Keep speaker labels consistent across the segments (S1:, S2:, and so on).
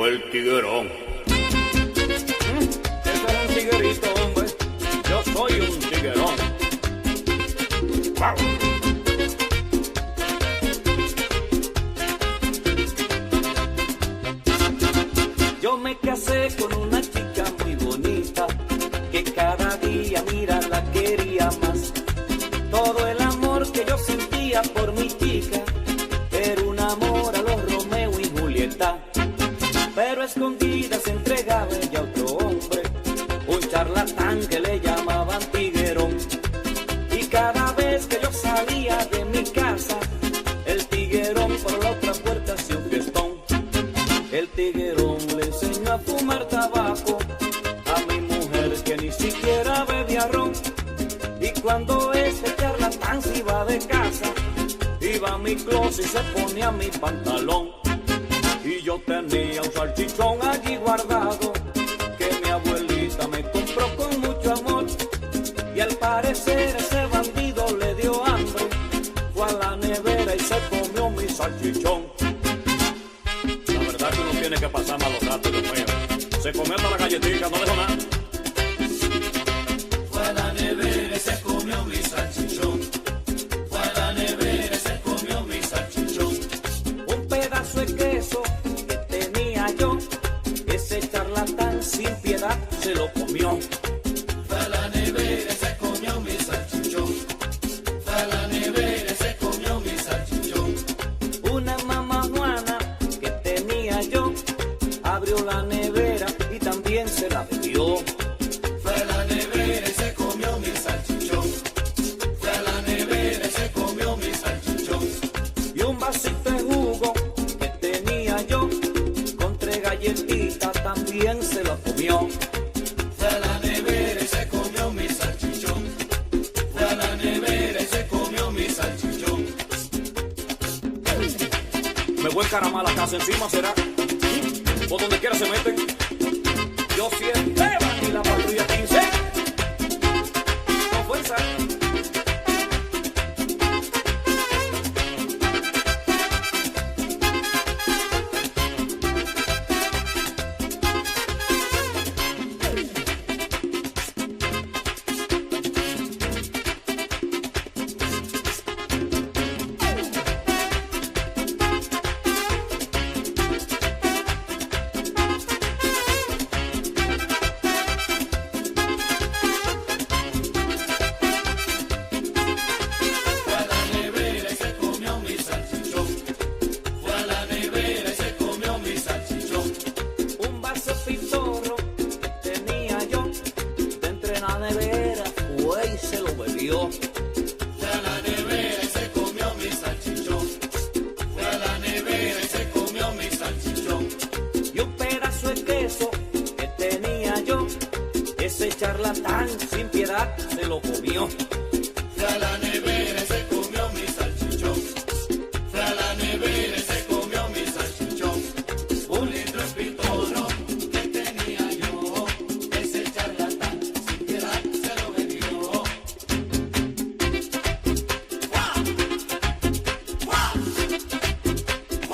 S1: llegó el tiguerón. Ese es un tiguerito, hombre. Yo soy un tiguerón. ¡Wow!
S2: Yo me casé con una chica muy bonita, que cada día, mira, la quería más. Todo el amor que yo sentía por mi chica era un amor a los Romeo y Julieta. Pero escondida se entregaba ella a otro hombre, un charlatán que le llamaban tiguerón. Y cada vez que yo salía de mi casa, el tiguerón por la otra puerta hacía un fiestón. El tiguerón le enseñó a fumar tabaco a mi mujer, que ni siquiera bebía ron. Y cuando ese charlatán se iba de casa, iba a mi closet y se ponía mi pantalón. Y yo tenía un salchichón allí guardado, que mi abuelita me compró con mucho amor. Y al parecer ese bandido le dio hambre, fue a la nevera y se comió mi salchichón.
S1: La verdad que uno tiene que pasar malos ratos, Dios mío. Se comió hasta la galletita, no dejó nada.
S2: Fue a la nevera y se comió mi salchichón. Fue a la nevera y se comió mi salchichón. Un pedazo de queso que tenía yo, ese charlatán sin piedad se lo comió. Fue a la nevera y se comió mi salchichón. Fue a la nevera y se comió mi salchichón. Una mamá Juana que tenía yo, abrió la nevera y también se la bebió. Fue a la nevera y se comió mi salchichón. Fue a la nevera y se comió mi salchichón. Y un vasito de jugo que tenía yo, con 3 galletitas también se lo comió. Fue a la nevera y se comió mi salchichón. Fue a la nevera y se comió mi salchichón.
S1: Me voy a encaramar la casa encima, ¿será? Por donde quiera se meten. Yo siempre van y la patrulla 15. Con fuerza.
S2: Charlatán sin piedad se lo comió. Fue a la nevera y se comió mi salchichón. Fue a la nevera y se comió mi salchichón. 1 litro de pitoro que tenía yo, ese charlatán sin piedad se lo bebió. ¡Guau! ¡Guau!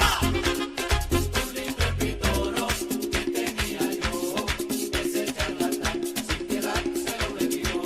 S2: ¡Guau! 1 litro de pitoro que tenía yo, ese charlatán sin piedad se lo bebió.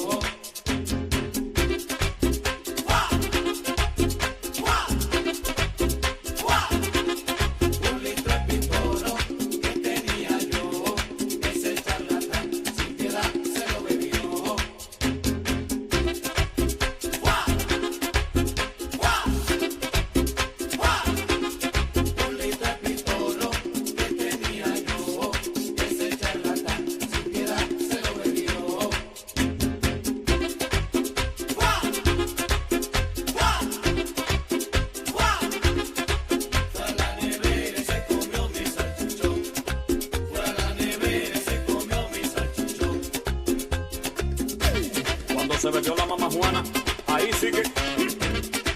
S1: Se bebió la mamá Juana, ahí sí que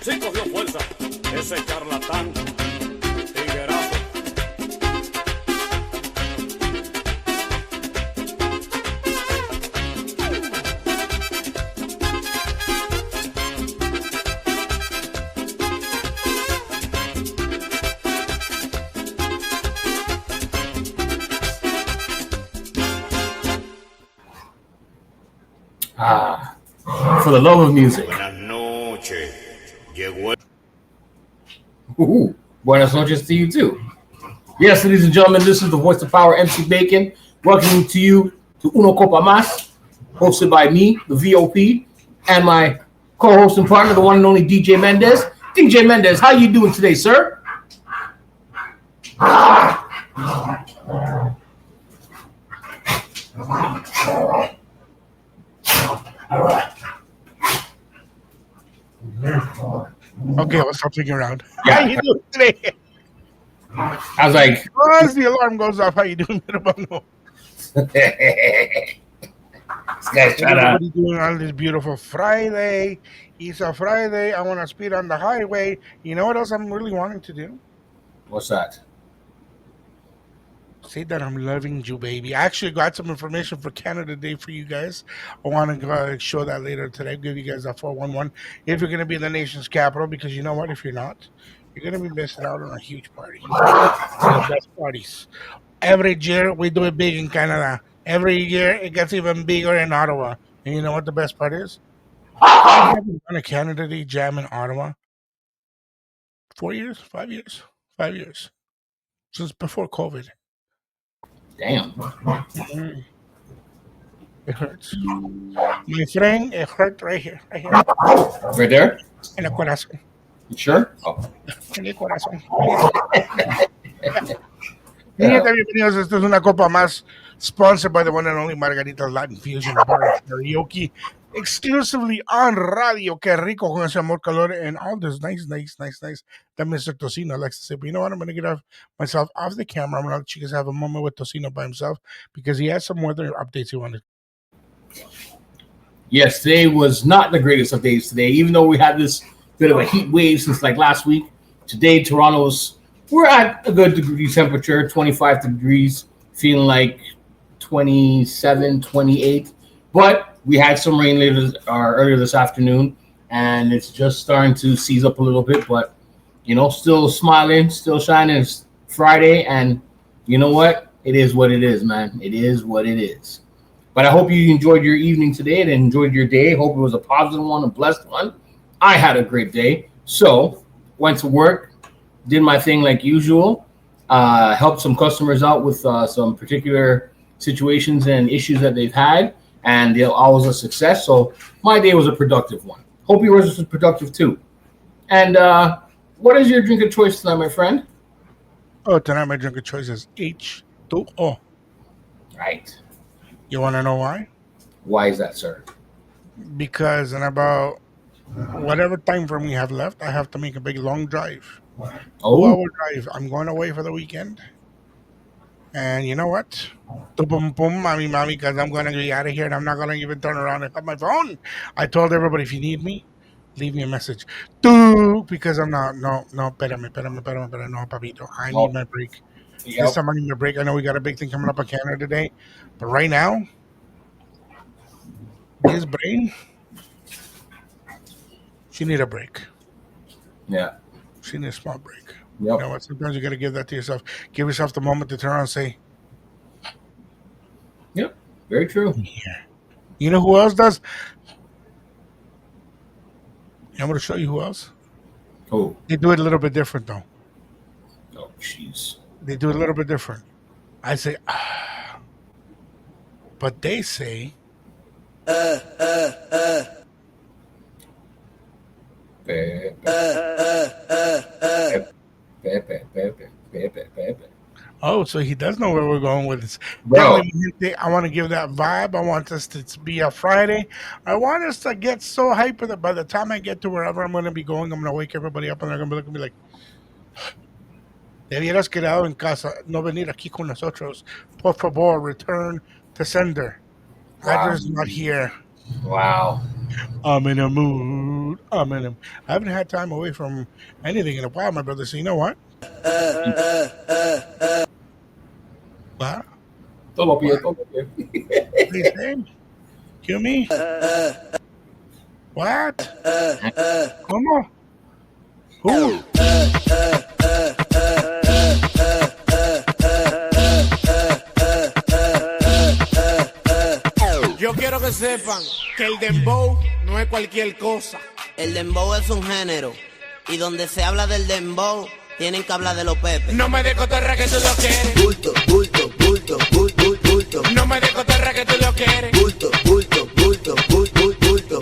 S1: sí cogió fuerza ese charlatán, tiguerazo.
S3: For the love of music.
S1: Buenas noches. Llegó
S3: Ooh, buenas noches to you too. Yes, ladies and gentlemen, this is the voice of power, MC Bacon. Welcome to you to Una Copa Más, hosted by me, the VOP, and my co-host and partner, the one and only DJ Mendez. DJ Mendez, how you doing today, sir?
S4: Okay, let's stop thinking around.
S3: Yeah.
S4: How you doing today?
S3: I was like,
S4: Once the alarm goes off, how you doing?
S3: this guy's trying to.
S4: What are you doing on this beautiful Friday? It's a Friday. I want to speed on the highway. You know what else I'm really wanting to do?
S3: What's that?
S4: Say that I'm loving you, baby. I actually got some information for Canada Day for you guys. I want to show that later today. Give you guys a 411 if you're going to be in the nation's capital, because you know what? If you're not, you're going to be missing out on a huge party. One of the best parties. Every year we do it big in Canada. Every year it gets even bigger in Ottawa. And you know what the best part is? I haven't done a Canada Day jam in Ottawa. 4 years? 5 years? 5 years. Since before COVID.
S3: Damn.
S4: It hurts. My friend, it hurt right here. Right here.
S3: Right there?
S4: En el corazón.
S3: You sure? Oh.
S4: En el corazón. Bienvenidos. Esto es Una Copa Más, sponsored by the one and only Margarita's Latin Fusion Bar and Karaoke, exclusively on radio. Que rico con ese amor, calor, and all this nice. That Mr. Tocino likes to say. But you know what? I'm going to get myself off the camera. I'm going to let you guys have a moment with Tocino by himself because he has some weather updates he wanted.
S3: Yes, today was not the greatest of days today, even though we had this bit of a heat wave since like last week. Today, we're at a good degree temperature, 25 degrees, feeling like 27, 28. But we had some rain earlier this afternoon, and it's just starting to seize up a little bit. But, you know, still smiling, still shining. It's Friday, and you know what? It is what it is, man. It is what it is. But I hope you enjoyed your evening today and enjoyed your day. Hope it was a positive one, a blessed one. I had a great day. So, went to work, did my thing like usual, helped some customers out with some particular situations and issues that they've had, and they're always a success. So my day was a productive one. Hope yours was productive too. And what is your drink of choice tonight, my friend?
S4: Oh, tonight my drink of choice is H2O.
S3: Right.
S4: You want to know why?
S3: Why is that, sir?
S4: Because in about whatever time frame we have left, I have to make a big long drive.
S3: Oh.
S4: 2-hour drive. I'm going away for the weekend. And you know what? Boom, mommy, because I'm going to be out of here and I'm not going to even turn around and have my phone. I told everybody, if you need me, leave me a message. Because I'm not, no, espérame, no, papito. I need my break.
S3: Yep.
S4: This time I need my break. I know we got a big thing coming up in Canada today. But right now, this brain, she need a break.
S3: Yeah.
S4: She needs a small break.
S3: Yep.
S4: You know what? Sometimes you got to give that to yourself. Give yourself the moment to turn around and say,
S3: Yep. Very true.
S4: yeah. You know who else does? I'm going to show you who else.
S3: Oh.
S4: They do it a little bit different, though.
S3: Oh, jeez.
S4: They do it a little bit different. I say, but they say, oh, so he does know where we're going with this.
S3: Bro.
S4: I want to give that vibe. I want us to be a Friday. I want us to get so hyped that by the time I get to wherever I'm going to be going, I'm going to wake everybody up and they're going to be looking at me like, te hubieras quedado en casa, no venir aquí con nosotros. Por favor, return to sender.
S3: Wow.
S4: Address not here.
S3: Wow.
S4: I'm in a mood. I haven't had time away from anything in a while, my brother. So you know what? What?
S3: Todo bien.
S4: Please, name? Kill me? What? ¿Cómo? Who?
S1: Yo quiero que
S5: que sepan que el dembow no es cualquier cosa.
S6: El dembow es un género y donde se habla del dembow tienen que hablar de los pepes.
S5: No me de cotorra que tú lo quieres.
S6: Bulto, bulto, bulto, bulto, bulto.
S5: No me de cotorra que tú lo quieres.
S6: Bulto, bulto, bulto, bulto, bulto.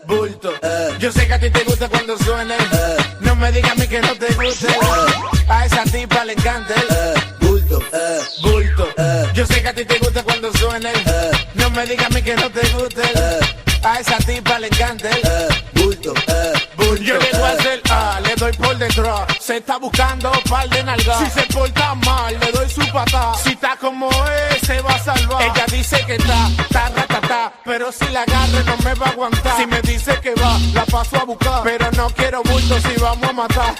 S5: Bulto. Yo sé que a ti te gusta cuando suene. No me digas a mí que no te guste. A esa tipa le encanta el
S6: Bulto,
S5: bulto. Yo sé que a ti te gusta cuando suene. No me digas a mí que no te guste. A esa tipa le encanta el
S6: bulto,
S5: bulto. Yo le voy a hacer le doy por detrás. Se está buscando par de nalgas. Si se porta mal, le doy su patá. Si está como es, se va a salvar. Ella dice que está ratatá. Pero si la agarre no me va a aguantar. Si me dice que va, la paso a buscar. Pero no quiero bulto si vamos a matar.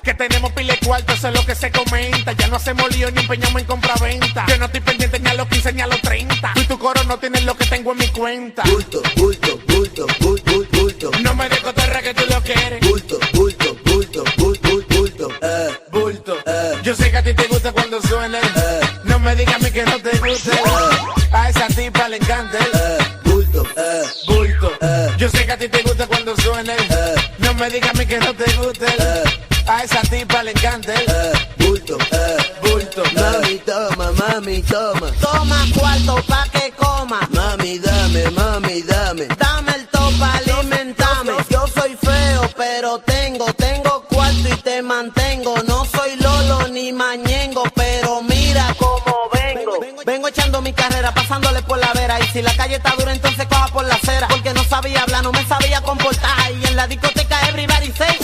S5: Que tenemos pile cuarto, eso es lo que se comenta. Ya no hacemos lío ni empeñamos en compra-venta. Yo no estoy pendiente ni a los 15 ni a los 30. Tú y tu coro no tienes lo que tengo en mi cuenta.
S6: bulto, bulto, bulto, bulto, bulto.
S5: No me de cotorra que tú lo quieres.
S6: Bulto, bulto, bulto, bulto, bulto.
S5: Bulto. Yo sé que a ti te gusta cuando suene. No me digas a mí que no te guste. A esa tipa le encanta el
S6: bulto,
S5: bulto. Yo sé que a ti te gusta cuando suene. No me digas a mí que no te guste. A esa tipa le encanta el
S6: bulto,
S5: bulto.
S6: mami toma, mami toma. Toma cuarto pa' que coma. Mami dame, mami dame. Dame el topa, alimentame. Yo soy feo, pero tengo cuarto y te mantengo. No soy lolo ni mañengo, pero mira cómo vengo. Vengo echando mi carrera, pasándole por la vera. Y si la calle está dura, entonces coja por la acera. Porque no sabía hablar, no me sabía comportar. Y en la discoteca everybody say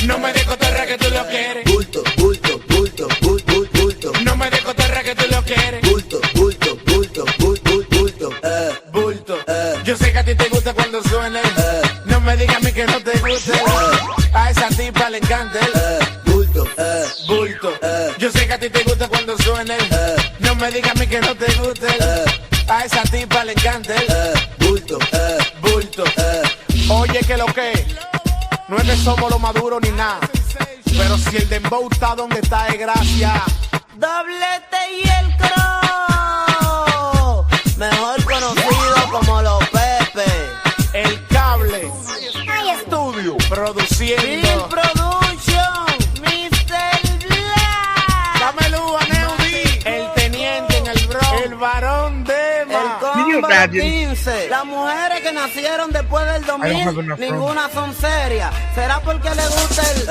S5: No me de cotorra que tú lo quieres.
S6: bulto, bulto, bulto, bulto, bulto.
S5: No me de cotorra que tú lo quieres.
S6: Bulto, bulto, bulto, bulto, bulto.
S5: Bulto. Yo sé que a ti te gusta cuando suene. No me digas a mí que no te guste. A esa tipa le encanta el
S6: Bulto,
S5: bulto. Yo sé que a ti te gusta cuando suene. No me digas a mí que no te guste. A esa tipa le encanta el
S6: bulto,
S5: bulto. Oye, que lo que no es que somos los maduros ni nada. Pero si el dembow está donde está, es gracia.
S6: doblete y el crow, mejor conocido como los Pepe.
S5: El cable. Estudio. Produciendo.
S6: Bill Production, Mr. Black.
S5: Dámelo a Neudi. El teniente en el bro. El varón de
S6: El combo 15. Las mujeres que nacieron después del 2000, ninguna son serias. ¿Será porque le gusta el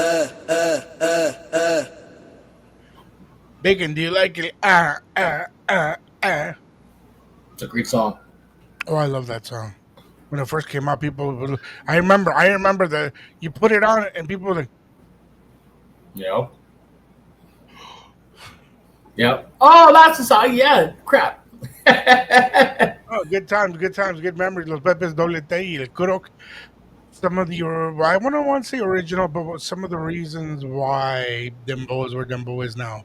S4: Bacon, do you like it?
S3: It's a great song.
S4: Oh, I love that song. When it first came out, people. I remember that you put it on and people were like,
S3: Yep. Yep. Oh, that's the song. Yeah. Crap.
S4: "Oh, good times, good memories." Los Pepes Doblete y el Kurok. Some of I want to say original, but some of the reasons why Dembo is where Dembo is now.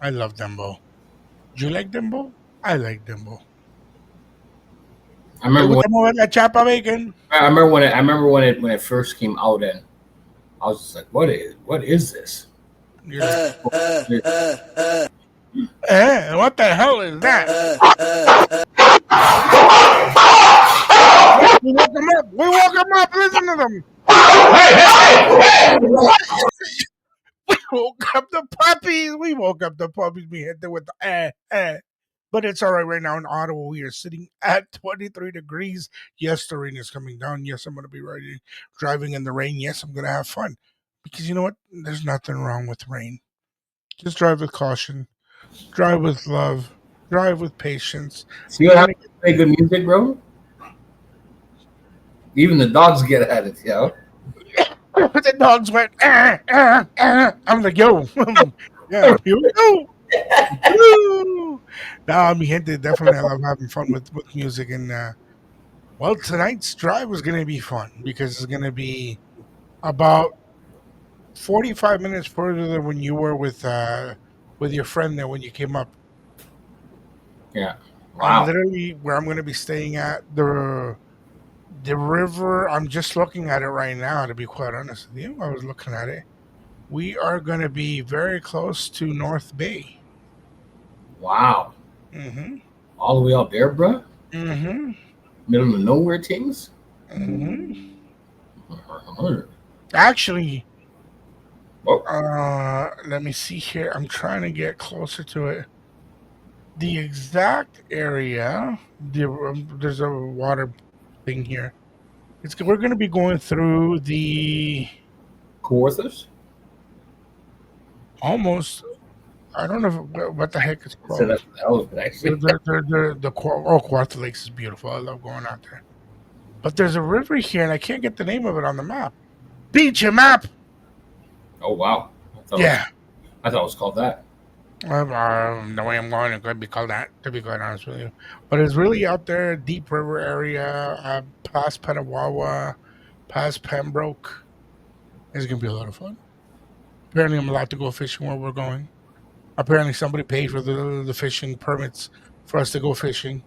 S4: I love Dembo. Do you like Dembo? I like Dembo.
S3: I remember when,
S4: La chapa bacon.
S3: I remember when it first came out, and I was just like, what is this?
S4: You're like, what the hell is that? We woke them up. Listen to them. We woke up the puppies. We hit them with the But it's all right right now in Ottawa. We are sitting at 23 degrees. Yes, the rain is coming down. Yes, I'm going to be driving in the rain. Yes, I'm going to have fun. Because you know what? There's nothing wrong with rain. Just drive with caution. Drive with love. Drive with patience.
S3: See what happens when you play good music, bro? Even the dogs get at it, yo.
S4: The dogs went, I'm like, yo. Yeah, here we go. Nah, mi gente, definitely I love having fun with music. And, well, tonight's drive was going to be fun because it's going to be about 45 minutes further than when you were with your friend there when you came up.
S3: Yeah.
S4: I'm
S3: Wow.
S4: literally where I'm going to be staying at the river. I'm just looking at it right now. To be quite honest with you, I was looking at it. We are going to be very close to North Bay.
S3: Wow.
S4: Mm-hmm.
S3: All the way out there, bruh?
S4: Mm-hmm.
S3: Middle of nowhere things?
S4: Mm-hmm.
S3: Oh.
S4: Actually, let me see here. I'm trying to get closer to it. The exact area. There's a water thing here. We're going to be going through the
S3: Cortes?
S4: almost. I don't know what the heck it's
S3: So
S4: called.
S3: that was actually.
S4: Cuarto Lakes is beautiful. I love going out there. But there's a river here, and I can't get the name of it on the map. Beach map.
S3: Oh, wow.
S4: Yeah.
S3: I thought it was called that.
S4: The way I'm going, it could be called that, to be quite honest with you. But it's really out there, deep river area, past Petawawa, past Pembroke. It's going to be a lot of fun. Apparently, I'm allowed to go fishing where we're going. Apparently, somebody paid for the fishing permits for us to go fishing.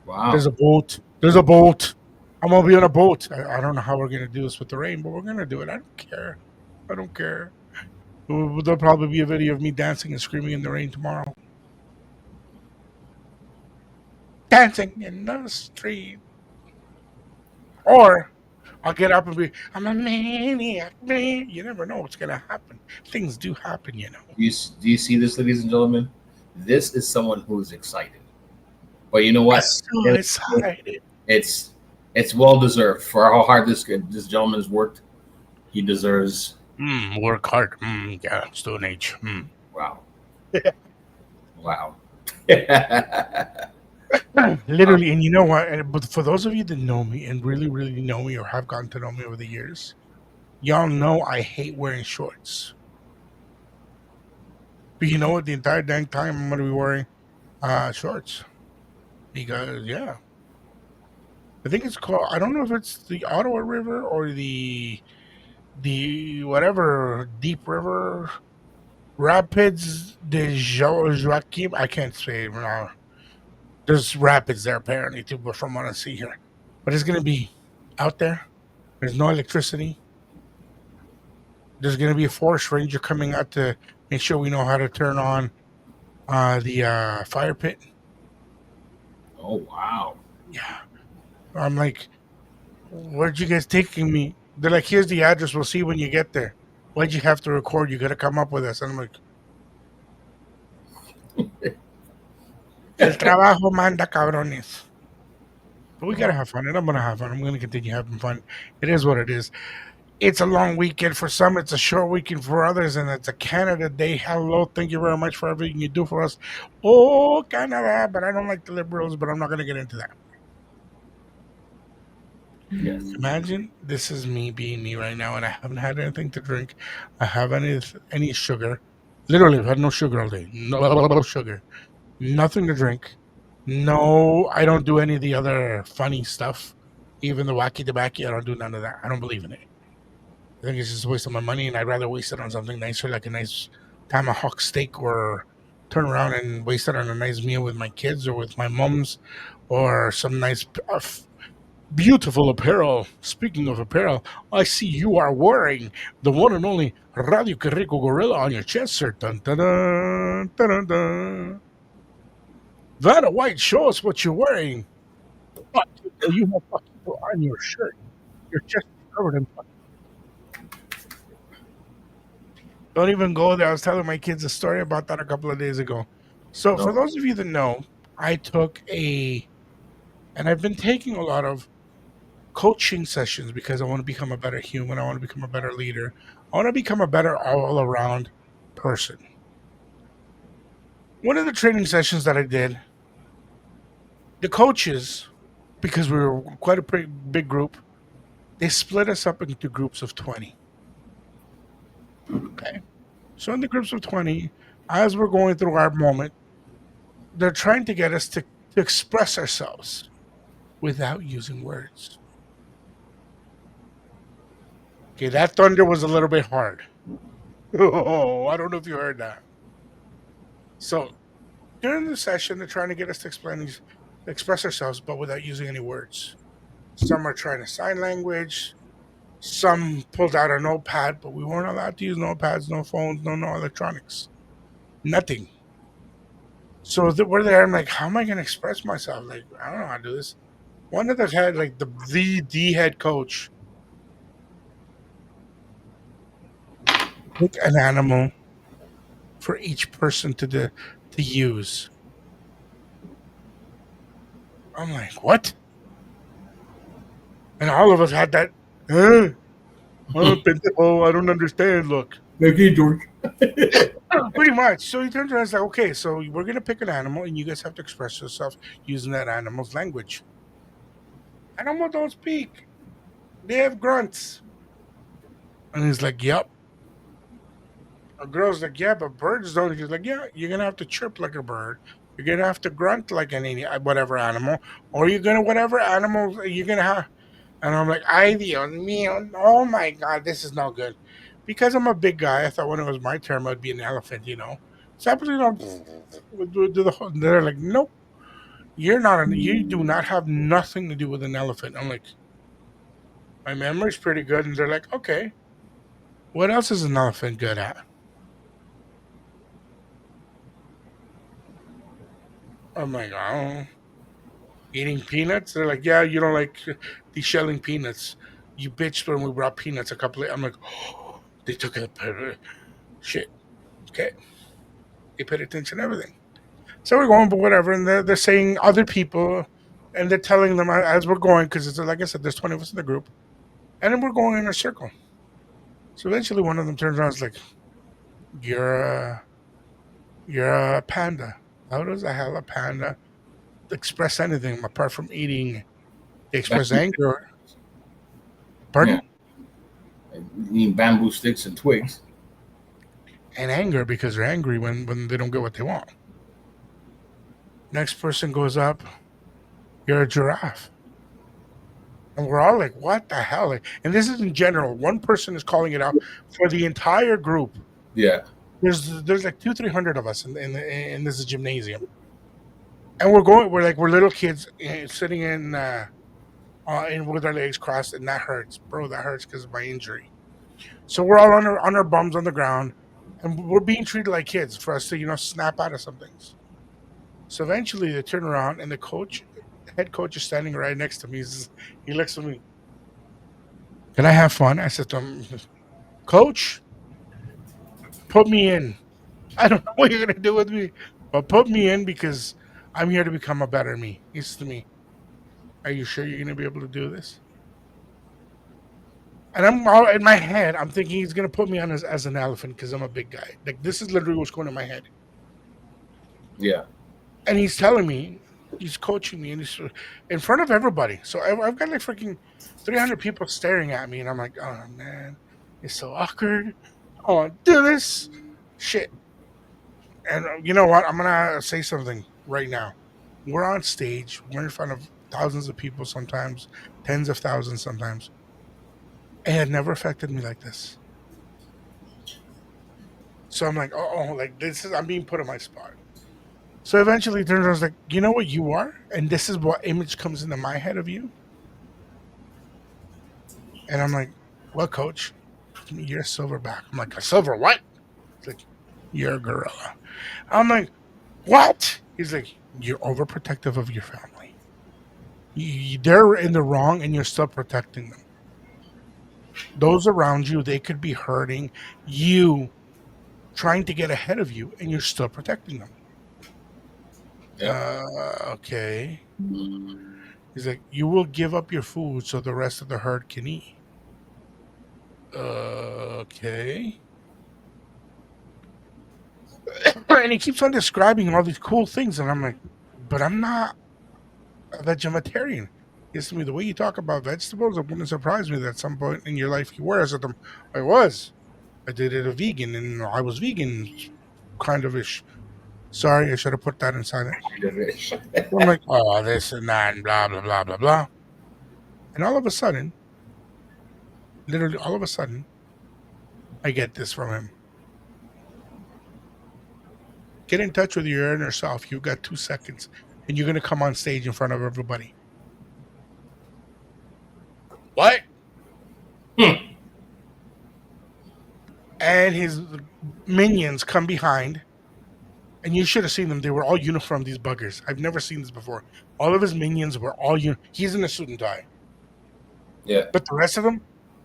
S3: Wow.
S4: There's a boat. There's a boat. I'm going to be on a boat. I don't know how we're going to do this with the rain, but we're going to do it. I don't care. I don't care. There'll probably be a video of me dancing and screaming in the rain tomorrow. Dancing in the street. Or I'll get up and be, I'm a maniac, man. You never know what's going to happen. Things do happen, you know.
S3: Do you see this, ladies and gentlemen? This is someone who's excited. But you know what?
S4: I'm so excited.
S3: It's well deserved for how hard this gentleman has worked. He deserves.
S4: Work hard. Yeah, Stone Age.
S3: Wow. Wow.
S4: Literally, and you know what? But for those of you that know me and really, really know me or have gotten to know me over the years, y'all know I hate wearing shorts. But you know what? The entire dang time I'm going to be wearing shorts. Because, yeah. I think it's called, I don't know if it's the Ottawa River or the whatever deep river, Rapids de Joaquim. I can't say it now. There's rapids there apparently too, but from what I see here. But it's gonna be out there. There's no electricity. There's gonna be a forest ranger coming out to make sure we know how to turn on the fire pit.
S3: Oh wow.
S4: Yeah. I'm like, where'd you guys taking me? They're like, here's the address. We'll see when you get there. Why'd you have to record? You got to come up with us. And I'm like, el trabajo manda cabrones. But we got to have fun. And I'm going to have fun. I'm going to continue having fun. It is what it is. It's a long weekend for some. It's a short weekend for others. And it's a Canada Day. Hello. Thank you very much for everything you do for us. Oh, Canada. But I don't like the Liberals, but I'm not going to get into that.
S3: Yes.
S4: Imagine this is me being me right now, and I haven't had anything to drink. I haven't any sugar. Literally, I've had no sugar all day. No sugar. Nothing to drink. No, I don't do any of the other funny stuff. Even the wacky tobacco, I don't do none of that. I don't believe in it. I think it's just a waste of my money, and I'd rather waste it on something nicer, like a nice tomahawk steak, or turn around and waste it on a nice meal with my kids or with my mums, or some nice beautiful apparel. Speaking of apparel, I see you are wearing the one and only Radio Que Rico Gorilla on your chest, sir. Dun, dun, dun, dun, dun, dun. Vanna White, show us what you're wearing. What? You have fucking on your shirt. Your chest is covered in fucking. Don't even go there. I was telling my kids a story about that a couple of days ago. So, for those of you that know, I took and I've been taking a lot of coaching sessions because I want to become a better human. I want to become a better leader. I want to become a better all-around person. One of the training sessions that I did, the coaches, because we were quite a pretty big group, they split us up into groups of 20. Okay. So in the groups of 20, as we're going through our moment, they're trying to get us to express ourselves without using words. Okay, that thunder was a little bit hard. Oh, I don't know if you heard that. So during the session, they're trying to get us to explain express ourselves, but without using any words. Some are trying to sign language. Some pulled out a notepad, but we weren't allowed to use notepads, no phones, no electronics, nothing. So we're there. I'm like, how am I going to express myself? Like, I don't know how to do this. One of the head, like the head coach, pick an animal for each person to use. I'm like, what? And all of us had that. Oh, I don't understand. Look,
S3: Okay, George.
S4: pretty much. So he turns around and is like, okay, so we're gonna pick an animal, and you guys have to express yourself using that animal's language. Animals don't speak; they have grunts. And he's like, yep. A girl's like, yeah, but birds don't. He's like, yeah, you're gonna have to chirp like a bird. You're gonna have to grunt like whatever animal, or you're gonna whatever animal you're gonna have. And I'm like, ay Dios mío, oh my god, this is no good. Because I'm a big guy, I thought when it was my turn, I'd be an elephant, you know. So I put it on, do the whole. They're like, nope, you're not. You do not have nothing to do with an elephant. I'm like, my memory's pretty good, and they're like, okay, what else is an elephant good at? I'm like, oh, eating peanuts. They're like, yeah, you don't like deshelling peanuts. You bitched when we brought peanuts a couple of. I'm like, oh, they took it. Shit. Okay. They paid attention to everything. So we're going, but whatever. And they're saying other people, and they're telling them as we're going, because it's like I said, there's 20 of us in the group, and then we're going in a circle. So eventually, one of them turns around and is like, "You're a panda. How does a hell a panda express anything apart from eating? They express anger. Pardon?
S3: Yeah. Eating bamboo sticks and twigs.
S4: And anger because they're angry when they don't get what they want. Next person goes up. You're a giraffe. And we're all like, what the hell? And this is in general. One person is calling it out for the entire group.
S3: Yeah.
S4: There's like 300 of us in this gymnasium. And we're little kids sitting in with our legs crossed, and that hurts. Bro, that hurts because of my injury. So we're all on our bums on the ground, and we're being treated like kids for us to, snap out of some things. So eventually they turn around, and the head coach is standing right next to me. He looks at me. Can I have fun? I said to him, Coach, put me in. I don't know what you're going to do with me, but put me in because I'm here to become a better me. He says to me, are you sure you're going to be able to do this? And I'm all in my head. I'm thinking he's going to put me on as an elephant because I'm a big guy. Like, this is literally what's going in my head.
S3: Yeah.
S4: And he's telling me, he's coaching me, and he's in front of everybody. So I've got like freaking 300 people staring at me, and I'm like, oh man, it's so awkward. I want to do this shit. And you know what? I'm gonna say something right now. We're on stage. We're in front of thousands of people, sometimes tens of thousands, sometimes. It had never affected me like this. So I'm like, oh, like this is I'm being put on my spot. So eventually, turns out I was like, you know what you are, and this is what image comes into my head of you. And I'm like, what, coach? You're a silverback. I'm like, a silver what? He's like, you're a gorilla. I'm like, what? He's like, you're overprotective of your family. They're in the wrong, and you're still protecting them. Those around you, they could be hurting you, trying to get ahead of you, and you're still protecting them.
S3: Yeah.
S4: Okay. He's like, you will give up your food so the rest of the herd can eat. Okay. And he keeps on describing all these cool things, and I'm like, but I'm not a vegetarian. He says to me, the way you talk about vegetables, it wouldn't surprise me that at some point in your life you were. I said to him, I was. I did it a vegan, and I was vegan, kind of ish. Sorry, I should have put that inside it. I'm like, oh, this and that, and blah, blah, blah, blah, blah. And all of a sudden, literally all of a sudden, I get this from him. Get in touch with your inner self. You've got 2 seconds. and you're gonna come on stage in front of everybody. What? And his minions come behind, and you should have seen them. They were all uniformed, these buggers. I've never seen this before. All of his minions were all he's in a suit and tie.
S3: Yeah.
S4: But the rest of them,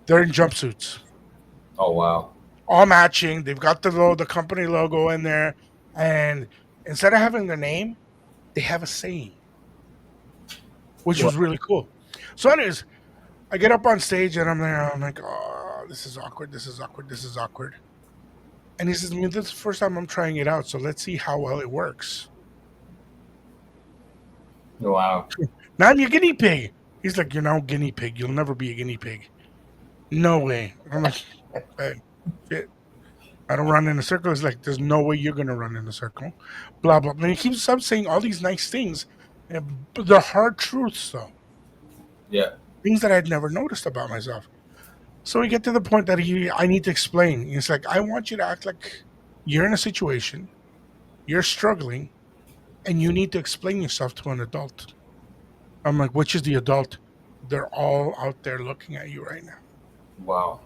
S4: they're in jumpsuits.
S3: Oh wow.
S4: All matching. They've got the company logo in there. And instead of having their name, they have a saying, which was really cool. So anyways, I get up on stage and I'm there. I'm like, oh, this is awkward. This is awkward. This is awkward. And he says to me, this is the first time I'm trying it out. So let's see how well it works.
S3: Wow.
S4: Now I'm your guinea pig. He's like, you're now a guinea pig. You'll never be a guinea pig. No way. I'm like, hey, shit. I don't run in a circle. It's like, there's no way you're going to run in a circle. Blah, blah. And he keeps up saying all these nice things. But they're hard truths, though.
S3: Yeah.
S4: Things that I'd never noticed about myself. So we get to the point that I need to explain. He's like, I want you to act like you're in a situation, you're struggling, and you need to explain yourself to an adult. I'm like, which is the adult? They're all out there looking at you right now.
S3: Wow.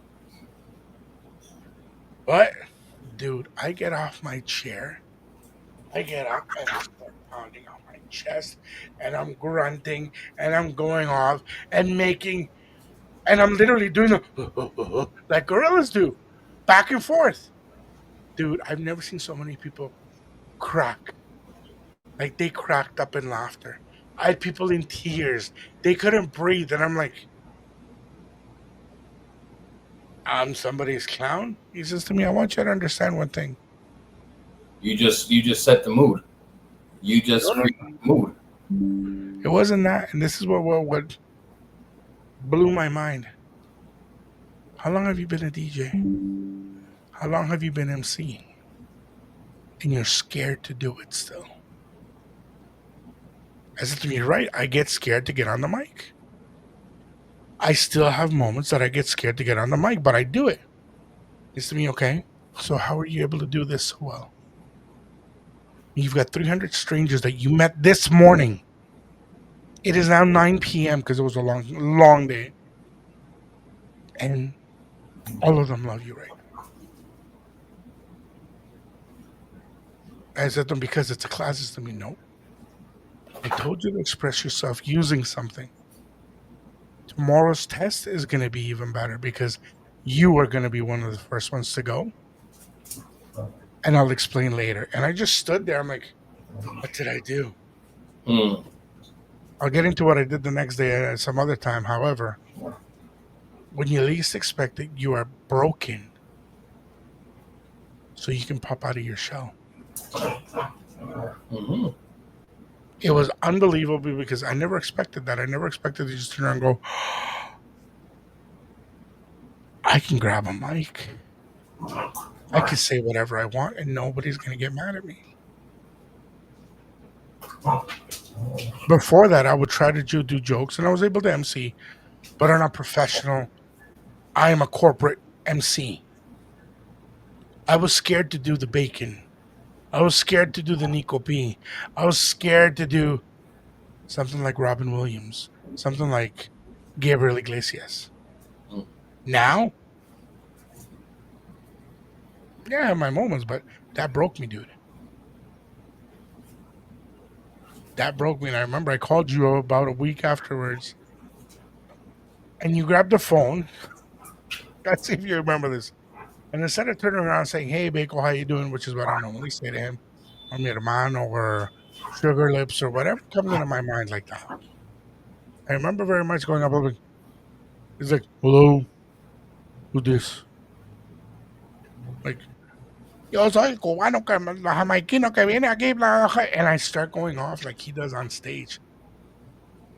S4: But, dude, I get off my chair. I get up and I start pounding on my chest, and I'm grunting, and I'm going off and making, and I'm literally doing the like gorillas do, back and forth. Dude, I've never seen so many people crack. Like, they cracked up in laughter. I had people in tears. They couldn't breathe, and I'm like, I'm somebody's clown? He says to me, I want you to understand one thing.
S3: You just set the mood. You just create the mood.
S4: It wasn't that, and this is what blew my mind. How long have you been a DJ? How long have you been emceeing? And you're scared to do it still. I said to me, right, I get scared to get on the mic. I still have moments that I get scared to get on the mic, but I do it. He said to me, okay, so how are you able to do this so well? You've got 300 strangers that you met this morning. It is now 9 p.m. because it was a long day. And all of them love you right now. I said to them, because it's a class. He said to me, no. I told you to express yourself using something. Tomorrow's test is going to be even better because you are going to be one of the first ones to go. And I'll explain later. And I just stood there. I'm like, what did I do? I'll get into what I did the next day at some other time. However, when you least expect it, you are broken. So you can pop out of your shell.
S3: Mm-hmm.
S4: It was unbelievable because I never expected that. I never expected to just turn around and go, I can grab a mic. I can say whatever I want and nobody's going to get mad at me. Before that, I would try to do jokes and I was able to MC, but I'm not professional. I am a corporate MC. I was scared to do the bacon. I was scared to do the Nico P. I was scared to do something like Robin Williams, something like Gabriel Iglesias. Now, yeah, I have my moments, but that broke me, dude. That broke me. And I remember I called you about a week afterwards, and you grabbed the phone. Let's see if you remember this. And instead of turning around and saying, hey, Bako, how you doing? Which is what I normally say to him, or mi hermano, or sugar lips, or whatever comes into my mind like that. I remember very much going up, like, he's like, hello, who this? Like, yo soy cubano jamaiquino que viene aquí, blah, blah, and I start going off like he does on stage.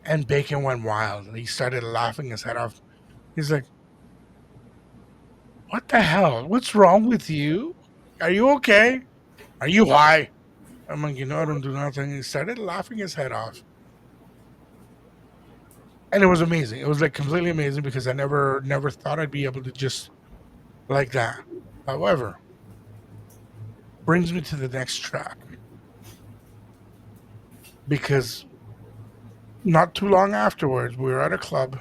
S4: And Bacon went wild. He started laughing his head off. He's like, what the hell? What's wrong with you? Are you okay? Are you high? I'm like, I don't do nothing. He started laughing his head off. And it was amazing. It was like completely amazing because I never thought I'd be able to just like that. However, brings me to the next track. because not too long afterwards, we were at a club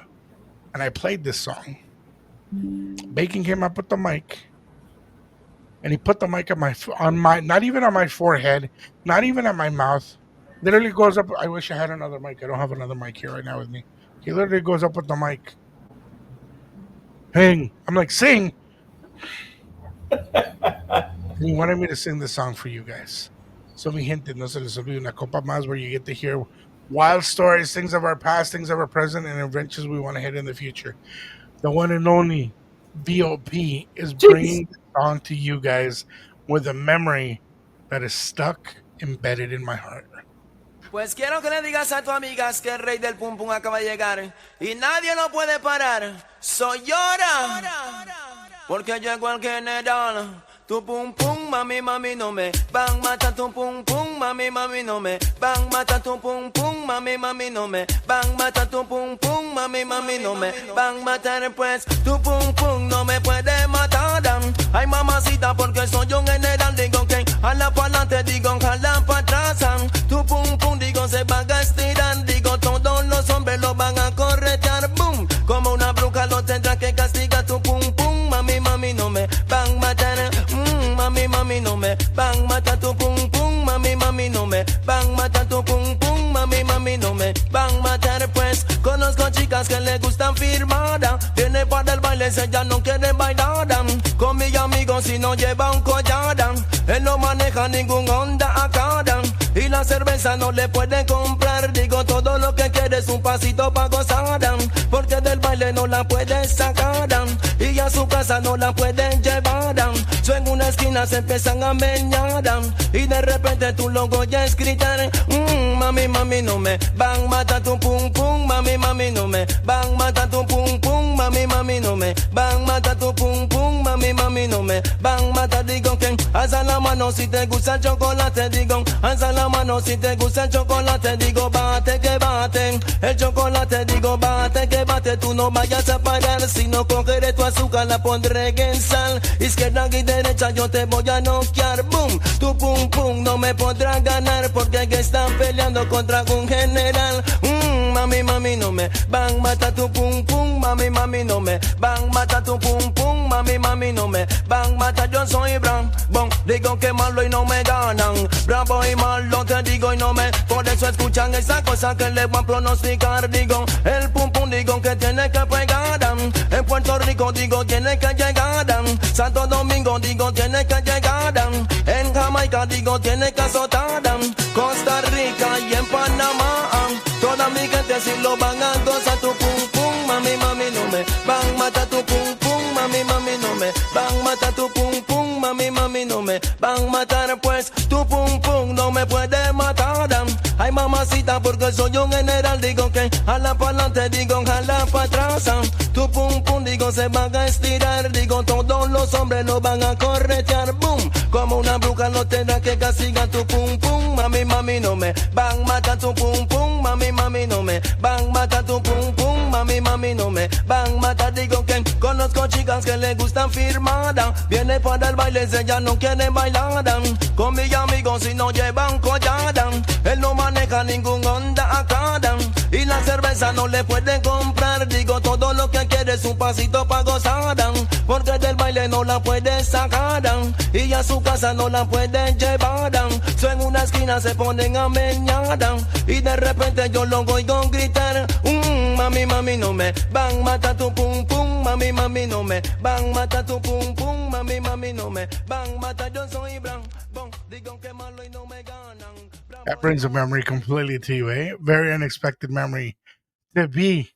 S4: and I played this song. Bacon came up with the mic and he put the mic on my not even on my forehead, not even at my mouth. Literally goes up. I wish I had another mic. I don't have another mic here right now with me. He literally goes up with the mic. Sing. I'm like, sing. He wanted me to sing this song for you guys. So mi gente, no se les olvide Una Copa Más, where you get to hear wild stories, things of our past, things of our present, and adventures we want to hit in the future. The one and only VOP is bringing the song to you guys with a memory that is stuck, embedded in my heart.
S6: Pues quiero que le digas a tu amigas que el rey del pum pum acaba de llegar y nadie lo puede parar. Soy llora, porque llegó el general. Tu pum pum, mami, mami, no me van mata tu pum pum, mami, mami, no me van mata tu pum pum, mami, mami, no me van mata tu pum pum, mami, mami, no me van matar, pues tu pum pum no me puede matar. Ay, mamacita, porque soy un general, digo que jala para adelante, digo jala para atrás. Tu pum pum, digo se van a estirar, digo todos los hombres lo van a corretear, boom, como una bruja lo tendrá que castigar. Tu pum pum, mami, mami, no me van matar. Mami, mami, no me van matar tu pum pum, mami, mami, no me van matar tu pum pum, mami, mami, no me van matar, pues conozco chicas que le gustan firmada, viene para el baile, ella no quiere bailar, con mis amigos si no lleva un collar, él no maneja ningún Honda acá, y la cerveza no le puede comprar, digo todo lo que quiere es un pasito pa' gozar, porque del baile no la puede sacar, y a su casa no la pueden llevar, so en una esquina se empiezan a meñar, y de repente tú lo oyes gritar, mami, mami, no me van matar tu pum pum, mami, mami, no me van matar tu pum pum, mami, mami, no me van matar tu pum pum, mami, mami, no me van matar, digo que alza la mano si te gusta el chocolate, digo alza la mano si te gusta el chocolate, digo bate que bate, el chocolate, digo bate que bate, tú no vayas a parar, si no cogeré tu azúcar la pondré en sal, izquierda y derecha yo te voy a noquear, boom, tu pum pum no me podrás ganar, porque que están peleando contra un general, mami, mami, no me van matar tu pum pum, mami, mami, no me van matar tu pum pum, mami, mami, no me van matar, yo soy bravo, digo que malo y no me ganan, bravo y malo te digo y no me, por eso escuchan esa cosa que le voy a pronosticar, digo, el pum pum digo que tiene que pegar, en Puerto Rico digo tiene que llegar, Santo Domingo digo tiene que llegar, en Jamaica digo tiene que azotar, Costa Rica y en Panamá, toda mi gente si lo van a gozar, tu pum pum, mami, mami, no me van matar tu pum pum, mami, mami, no me van matar tu pum pum, mami, mami, no me van matar, pues tu pum pum no me puede matar, ay mamacita, porque soy un general, digo que jala para adelante, digo jala para atrás, tu pum pum, digo se van a estirar, digo todos los hombres lo van a corretear, boom, como una bruja lo tendrá que castigar, tu pum pum, mami, mami, no me van matar tu pum pum, mami, mami, no me van matar tu pum pum, mami, mami, no me van matar, digo que conozco chicas que le gustan firmada, viene para el baile, ella no quiere bailar, con mis amigos si no llevan collar, él no maneja ningún Honda acá, y la cerveza no le puede comprar, digo todo lo que quiere es un pasito pa' gozar, porque del baile no la puede sacar, y a su casa no la pueden llevar, so en una esquina se ponen a meñar, y de repente yo lo oigo gritar, mami, mami, no me van matar tu pum pum, mami, mami, no me van matar tu pum pum, mami, mami, no me van matar, yo soy blanco, digo que malo y no me ganan.
S4: That brings a memory completely to you, eh? Very unexpected memory to be.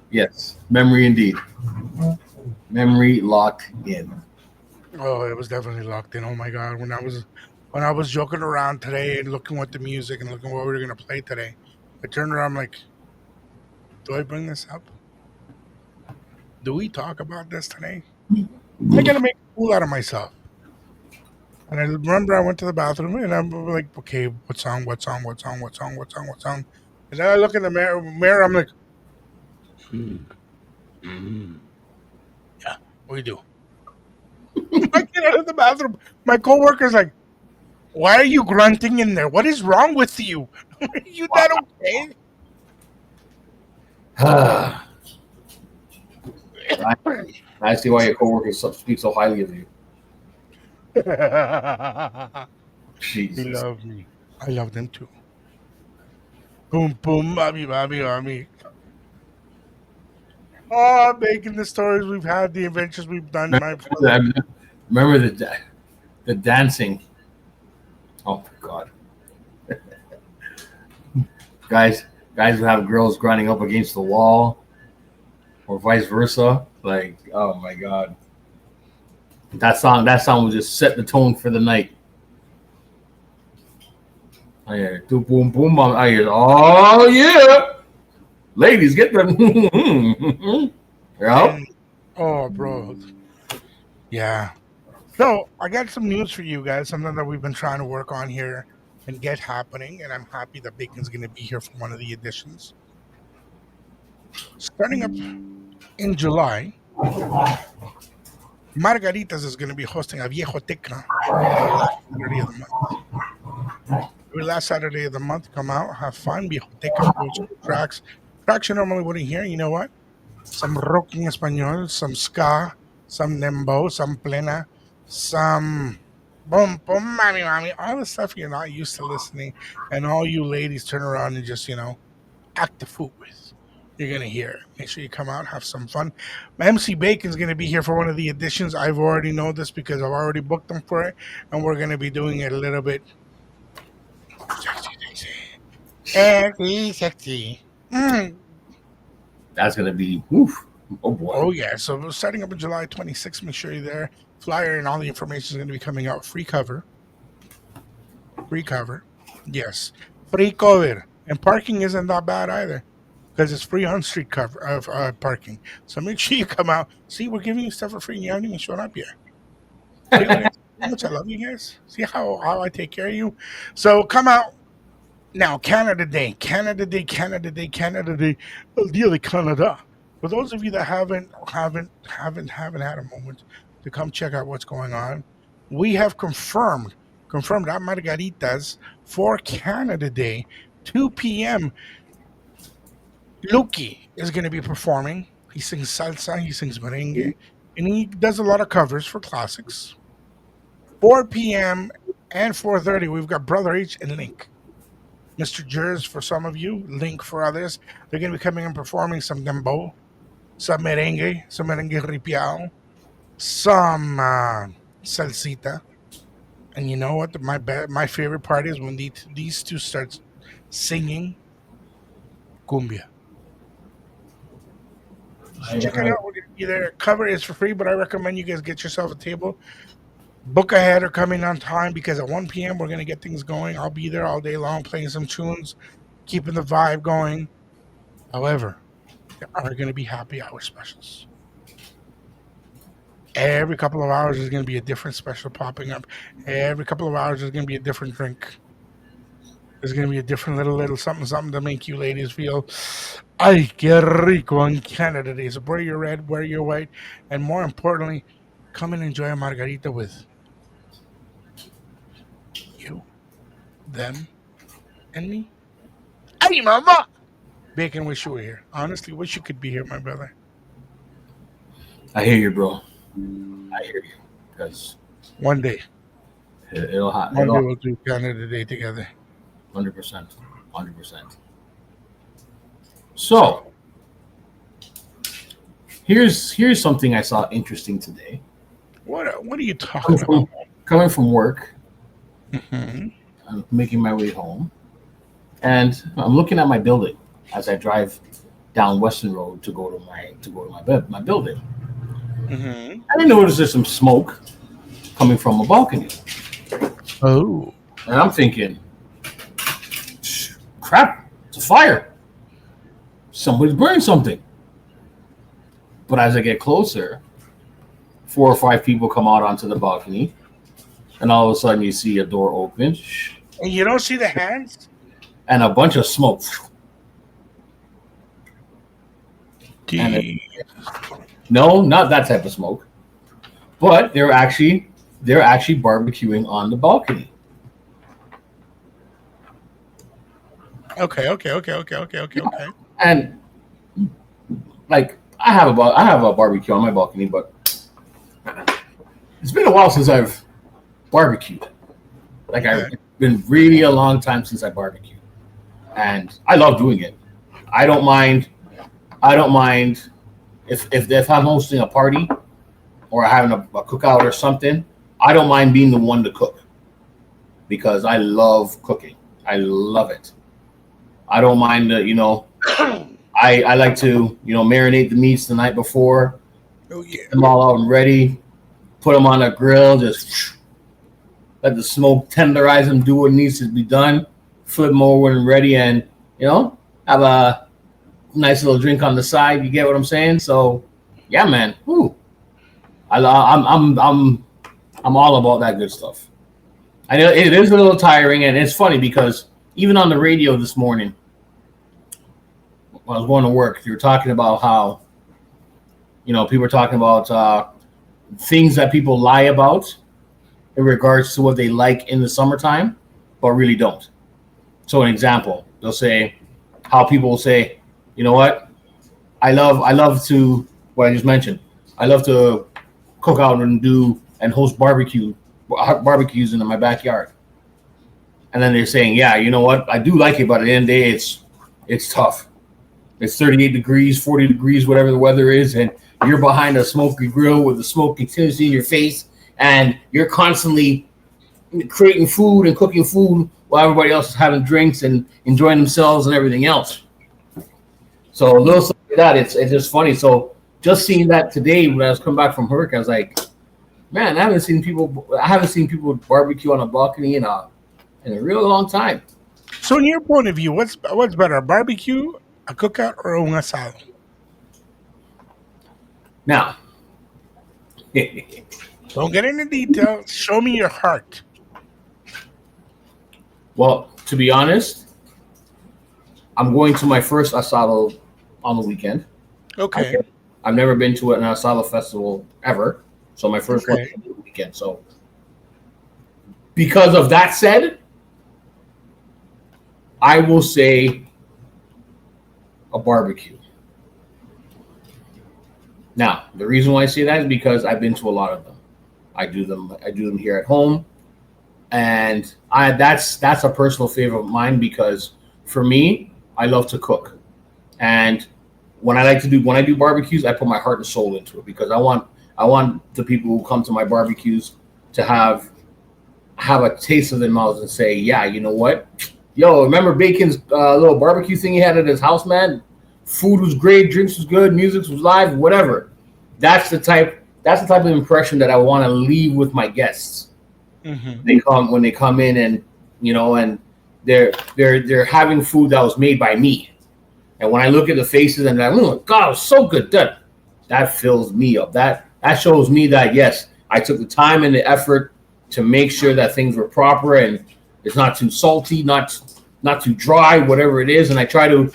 S3: Yes, memory indeed. Memory locked in.
S4: Oh, it was definitely locked in. Oh my god, when I was joking around today and looking at the music and looking what we were gonna play today, I turned around, I'm like, do I bring this up? Do we talk about this today? I gotta make a fool out of myself. And I remember I went to the bathroom and I'm like, okay, what song? And then I look in the mirror, I'm like, yeah, we do. I get out of the bathroom. My coworker's like, "Why are you grunting in there? What is wrong with you? Are you not okay?"
S3: I see why your coworkers speak so highly of you.
S4: They
S3: Jesus.
S4: love me. I love them too. Boom, boom, mommy, mommy, mommy. Oh, making the stories we've had, the adventures we've done, my brother.
S3: Remember the dancing. Oh my God. guys would have girls grinding up against the wall or vice versa. Like, oh my God. That song would just set the tone for the night. I hear do boom boom. I hear, oh yeah. Ladies, get them. Yeah.
S4: Oh, bro. Yeah. So I got some news for you guys, something that we've been trying to work on here and get happening, and I'm happy that Bacon's going to be here for one of the editions. Starting up in July, Margaritas is going to be hosting a Viejoteca Saturday of the month. Every last Saturday of the month, come out, have fun, Viejoteca, tracks you normally wouldn't hear. You know what? Some rock en español, some ska, some nembo, some plena, some boom, boom, mommy, mommy, all the stuff you're not used to listening, and all you ladies turn around and just, act the fool with. You're going to hear. Make sure you come out, have some fun. MC Bacon's going to be here for one of the editions. I've already know this because I've already booked them for it, and we're going to be doing it a little bit sexy.
S3: That's gonna be oof. Oh boy.
S4: Oh yeah. So starting up in July 26th, make sure you're there. Flyer and all the information is going to be coming out. Free cover. Yes. Free cover. And parking isn't that bad either, because it's free on street cover of parking. So make sure you come out. See, we're giving you stuff for free and you haven't even shown up yet. See how much I love you guys? See how I take care of you? So come out. Now, Canada Day, El Día de Canada. For those of you that haven't had a moment to come check out what's going on, we have confirmed at Margaritas for Canada Day, 2 p.m. Luki is going to be performing. He sings salsa, he sings merengue, and he does a lot of covers for classics. 4 p.m. and 4:30, we've got Brother H and Link. Mr. Jers for some of you, Link for others. They're going to be coming and performing some dembow, some merengue ripiao, some salsita. And you know what? My favorite part is when these two start singing cumbia. Check it out. We're going to be there. Cover is for free, but I recommend you guys get yourself a table. Book ahead or come in on time, because at 1 p.m. we're going to get things going. I'll be there all day long playing some tunes, keeping the vibe going. However, there are going to be happy hour specials. Every couple of hours there's going to be a different special popping up. Every couple of hours there's going to be a different drink. There's going to be a different little something to make you ladies feel, ay, qué rico on Canada Day. So wear your red, wear your white, and more importantly, come and enjoy a margarita with you, them, and me. Hey, mama! Bacon, wish you were here. Honestly, wish you could be here, my brother.
S3: I hear you, bro. I hear you. Because
S4: one day,
S3: it'll happen.
S4: One day we'll do Canada Day together.
S3: 100%. 100%. So, here's something I saw interesting today.
S4: What are you talking about?
S3: Coming from work,
S4: mm-hmm.
S3: I'm making my way home, and I'm looking at my building as I drive down Western Road to go to my building.
S4: Mm-hmm.
S3: And I noticed there's some smoke coming from a balcony.
S4: Oh,
S3: and I'm thinking, crap, it's a fire. Somebody's burning something. But as I get closer, 4 or 5 people come out onto the balcony, and all of a sudden you see a door open.
S4: And you don't see the hands?
S3: And a bunch of smoke. No, not that type of smoke. but they're actually barbecuing on the balcony.
S4: Okay.
S3: And like I have a barbecue on my balcony, but it's been a while since I've barbecued. Like it's been really a long time since I barbecued, and I love doing it. I don't mind if I'm hosting a party or having a cookout or something. I don't mind being the one to cook because I love cooking. I love it. I don't mind I like to marinate the meats the night before.
S4: Oh yeah.
S3: Get them all out and ready. Put them on a grill. Just let the smoke tenderize them. Do what needs to be done. Flip them over and ready, and have a nice little drink on the side. You get what I'm saying? So, yeah, man. Woo. I'm all about that good stuff. I know it is a little tiring, and it's funny because even on the radio this morning, when I was going to work, you were talking about how, people were talking about things that people lie about in regards to what they like in the summertime, but really don't. So, an example, they'll say how people will say, you know what, I love to, what I just mentioned, I love to cook out and host barbecues in my backyard. And then they're saying, yeah, you know what, I do like it, but at the end of the day, it's tough. It's 38 degrees, 40 degrees, whatever the weather is, and you're behind a smoky grill with the smoke continuously in your face, and you're constantly creating food and cooking food while everybody else is having drinks and enjoying themselves and everything else. So a little stuff like that, it's just funny. So just seeing that today when I was coming back from work, I was like, man, I haven't seen people barbecue on a balcony in a real long time.
S4: So, in your point of view, what's better, a barbecue, a cookout, or un asado?
S3: Now,
S4: don't get into details. Show me your heart.
S3: Well, to be honest, I'm going to my first asado on the weekend.
S4: Okay.
S3: I've never been to an asado festival ever, so my first one on the weekend. So, because of that said, I will say a barbecue. Now, the reason why I say that is because I've been to a lot of them. I do them here at home, and that's a personal favorite of mine because for me, I love to cook, and when I do barbecues, I put my heart and soul into it because I want the people who come to my barbecues to have a taste of their mouths and say, yeah, you know what? Yo, remember Bacon's little barbecue thing he had at his house, man? Food was great, drinks was good, music was live, whatever. That's the type of impression that I want to leave with my guests. Mm-hmm. When they come in and and they're having food that was made by me. And when I look at the faces and I'm like, oh my God, it was so good. That fills me up. That shows me that yes, I took the time and the effort to make sure that things were proper and it's not too salty, not too dry, whatever it is. And I try to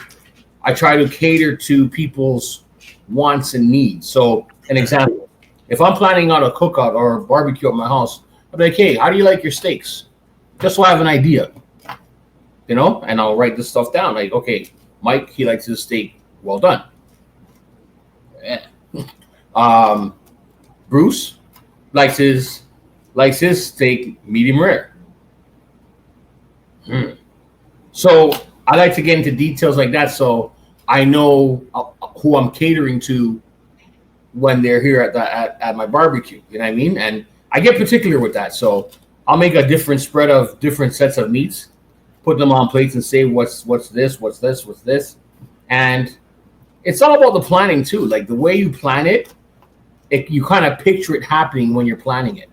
S3: cater to people's wants and needs. So an example, if I'm planning on a cookout or a barbecue at my house, I'm like, hey, how do you like your steaks? Just so I have an idea, and I'll write this stuff down. Like, okay, Mike, he likes his steak well done. Yeah. Bruce likes his steak medium rare. So I like to get into details like that, so I know who I'm catering to when they're here at my barbecue. You know what I mean? And I get particular with that. So I'll make a different spread of different sets of meats, put them on plates, and say what's this, and it's all about the planning too. Like the way you plan it, you kind of picture it happening when you're planning it.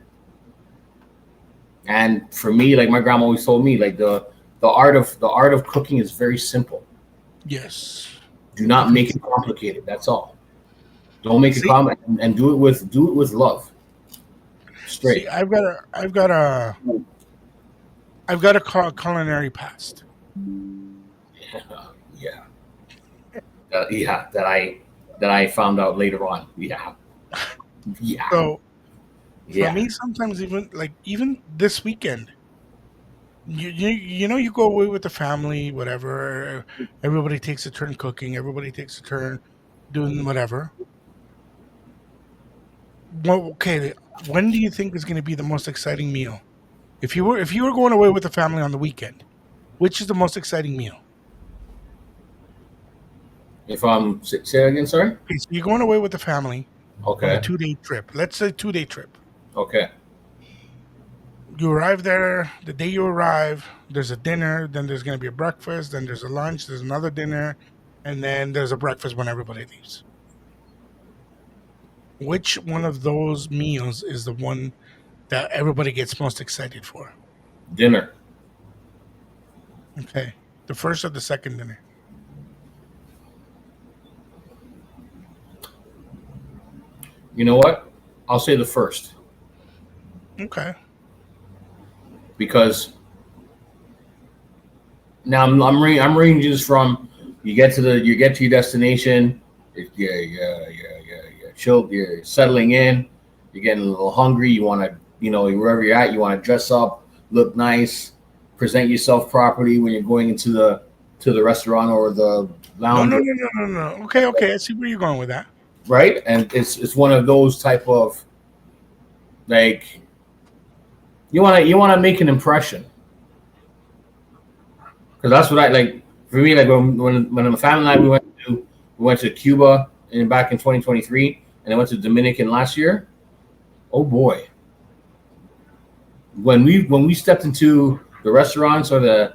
S3: And for me, like my grandma always told me, like the art of cooking is very simple.
S4: Yes.
S3: Do not make it complicated. That's all. Don't make it complicated, and do it with love. Straight.
S4: See, I've got a culinary past.
S3: Yeah. That I found out later on. Yeah.
S4: So For
S3: Yeah.
S4: me, sometimes even this weekend, you go away with the family, whatever. Everybody takes a turn cooking. Everybody takes a turn doing whatever. Well, okay, when do you think is going to be the most exciting meal? If you were going away with the family on the weekend, which is the most exciting meal?
S3: If I'm say it again, sorry.
S4: Okay, so you're going away with the family on a
S3: Okay.
S4: 2 day trip. Let's say 2 day trip.
S3: Okay.
S4: You arrive there. The day you arrive, there's a dinner. Then there's going to be a breakfast. Then there's a lunch. There's another dinner, and then there's a breakfast when everybody leaves. Which one of those meals is the one that everybody gets most excited for?
S3: Dinner.
S4: Okay, the first or the second dinner?
S3: You know what? I'll say the first
S4: Okay.
S3: because now I'm ranging this from you get to your destination, you're chill, you're settling in, you're getting a little hungry, you want to wherever you're at, you want to dress up, look nice, present yourself properly when you're going into the restaurant or the
S4: No,
S3: lounge,
S4: no, no, no, no, no. Okay, okay. I see where you're going with that.
S3: right? And it's one of those type of like you want to make an impression because that's what I like. For me, like when the family and I we went to Cuba back in 2023, and I went to Dominican last year. Oh boy, when we stepped into the restaurants or the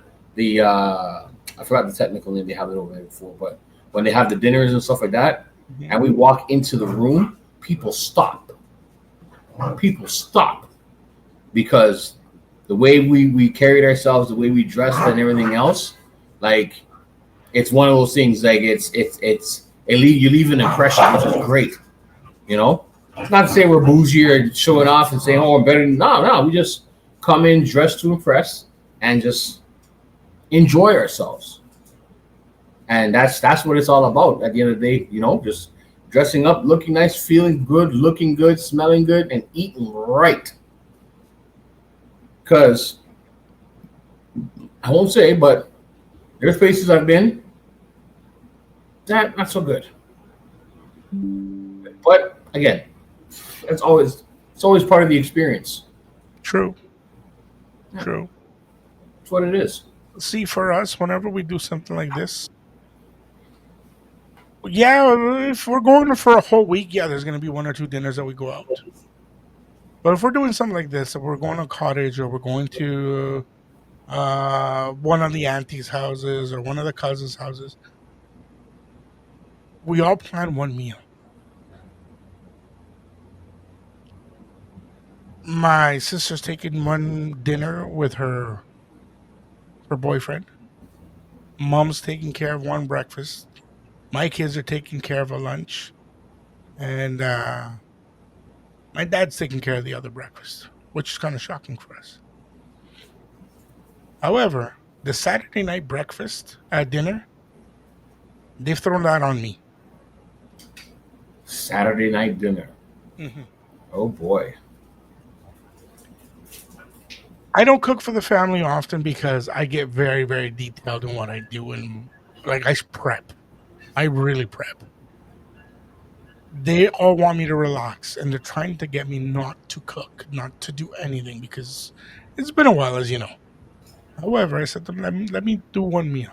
S3: I forgot the technical name they have it over there before, but when they have the dinners and stuff like that,
S4: Mhm.
S3: and we walk into the room, people stop. People stop because the way we carried ourselves, the way we dressed, and everything else, like it's one of those things. Like you leave an impression, which is great. You know, not to say we're bougie or showing off and saying, "Oh, I'm better." No, we just come in dressed to impress and just enjoy ourselves. And that's what it's all about. At the end of the day, just dressing up, looking nice, feeling good, looking good, smelling good, and eating right. Because I won't say, but there's places I've been that not so good. But again, it's always part of the experience.
S4: True,
S3: Yeah.
S4: true.
S3: That's what it is.
S4: See, for us, whenever we do something like this, yeah, if we're going for a whole week, yeah, there's going to be one or two dinners that we go out. But if we're doing something like this, if we're going to a cottage or we're going to one of the auntie's houses or one of the cousins' houses, we all plan one meal. My sister's taking one dinner with her boyfriend. Mom's taking care of one breakfast. My kids are taking care of a lunch, and my dad's taking care of the other breakfast, which is kind of shocking for us. However, the Saturday night breakfast at dinner, they've thrown that on me.
S3: Saturday night dinner.
S4: Mhm.
S3: Oh boy.
S4: I don't cook for the family often because I get very, very detailed in what I do, and like prep. I really prep. They all want me to relax, and they're trying to get me not to cook, not to do anything because it's been a while, as you know. However, I said to them, let me do one meal.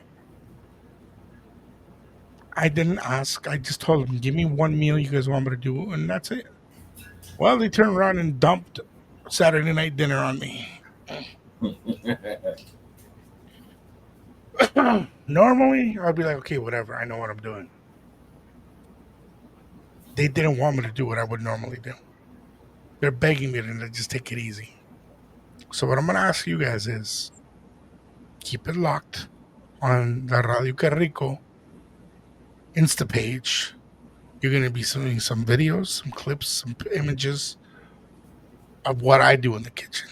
S4: I didn't ask. I just told them, give me one meal you guys want me to do, and that's it. Well, they turned around and dumped Saturday night dinner on me. Normally, I'd be like, okay, whatever. I know what I'm doing. They didn't want me to do what I would normally do. They're begging me to just take it easy. So what I'm going to ask you guys is keep it locked on the Radio Que Rico Insta page. You're going to be seeing some videos, some clips, some images of what I do in the kitchen.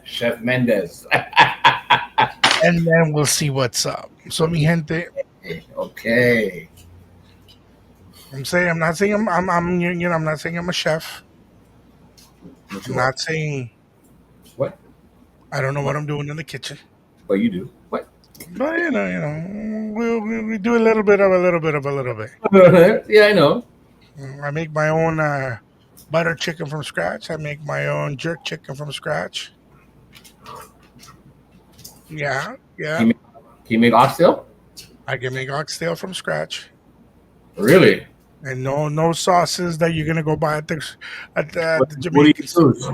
S3: Chef Mendez.
S4: And then we'll see what's up. So, mi gente,
S3: Okay.
S4: I'm not saying I'm not saying I'm a chef.
S3: What
S4: I'm
S3: you
S4: not saying
S3: What?
S4: I don't know what I'm doing in the kitchen.
S3: But you do. What?
S4: But we do a little bit of a little bit of a little bit.
S3: Yeah, I know.
S4: I make my own butter chicken from scratch. I make my own jerk chicken from scratch. Yeah.
S3: Can you make oxtail?
S4: I can make oxtail from scratch.
S3: Really?
S4: And no sauces that you're gonna go buy at the
S3: What do you
S4: Jamaican.
S3: use?